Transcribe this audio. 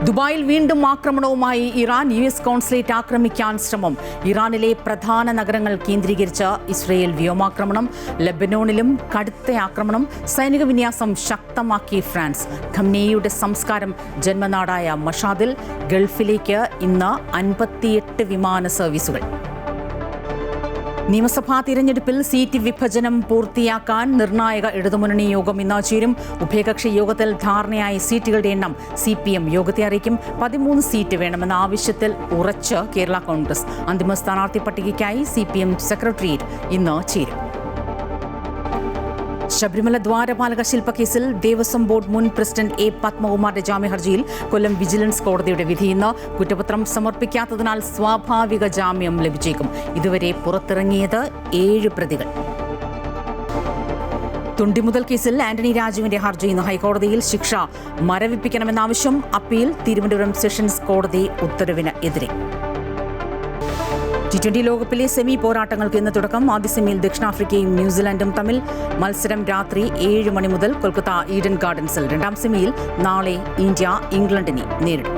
ദുബായിൽ വീണ്ടും ആക്രമണവുമായി Iran. US consulate ആക്രമിക്കാൻ ശ്രമം. ഇറാനിലെ പ്രധാന നഗരങ്ങൾ കേന്ദ്രീകരിച്ച് ഇസ്രയേൽ വ്യോമാക്രമണം. ലെബനോണിലും കടുത്ത ആക്രമണം. സൈനിക വിന്യാസം ശക്തമാക്കി ഫ്രാൻസ്. ഖംനേയിയുടെ സംസ്കാരം ജന്മനാടായ മഷാദിൽ. ഗൾഫിലേക്ക് ഇന്ന് 58 വിമാന സർവീസുകൾ. നിയമസഭാ തിരഞ്ഞെടുപ്പിൽ സീറ്റ് വിഭജനം പൂർത്തിയാക്കാൻ നിർണായക ഇടതുമുന്നണി യോഗം ഇന്ന് ചേരും. ഉഭയകക്ഷി യോഗത്തിൽ ധാരണയായ സീറ്റുകളുടെ എണ്ണം CPM യോഗത്തെ അറിയിക്കും. 13 സീറ്റ് വേണമെന്ന ആവശ്യത്തിൽ ഉറച്ച് കേരള കോൺഗ്രസ്. അന്തിമ സ്ഥാനാർത്ഥി പട്ടികയ്ക്കായി CPM സെക്രട്ടേറിയറ്റ് ഇന്ന് ചേരും. ശബരിമല ദ്വാരപാലക ശില്പക്കേസിൽ ദേവസ്വം ബോർഡ് മുൻ പ്രസിഡന്റ് A. പത്മകുമാറിന്റെ ജാമ്യ ഹർജിയിൽ കൊല്ലം വിജിലൻസ് കോടതിയുടെ വിധി ഇന്ന്. കുറ്റപത്രം സമർപ്പിക്കാത്തതിനാൽ സ്വാഭാവിക ജാമ്യം ലഭിച്ചേക്കും. ഇതുവരെ പുറത്തിറങ്ങിയത് 7 പ്രതികൾ. തുണ്ടിമുതൽ കേസിൽ ആന്റണി രാജുവിന്റെ ഹർജി ഇന്ന് ഹൈക്കോടതിയിൽ. ശിക്ഷ മരവിപ്പിക്കണമെന്ന ആവശ്യം. അപ്പീൽ തിരുവനന്തപുരം സെഷൻസ് കോടതി ഉത്തരവിന് എതിരെ. T20 ലോകകപ്പിലെ സെമി പോരാട്ടങ്ങൾക്ക് ഇന്ന് തുടക്കം. ആദ്യ സെമിയിൽ ദക്ഷിണാഫ്രിക്കയും ന്യൂസിലാൻഡും തമ്മിൽ. മത്സരം രാത്രി 7 മണി മുതൽ കൊൽക്കത്ത ഈഡൻ ഗാർഡൻസിൽ. രണ്ടാം സെമിയിൽ നാളെ ഇന്ത്യ ഇംഗ്ലണ്ടിനെ നേരിടും.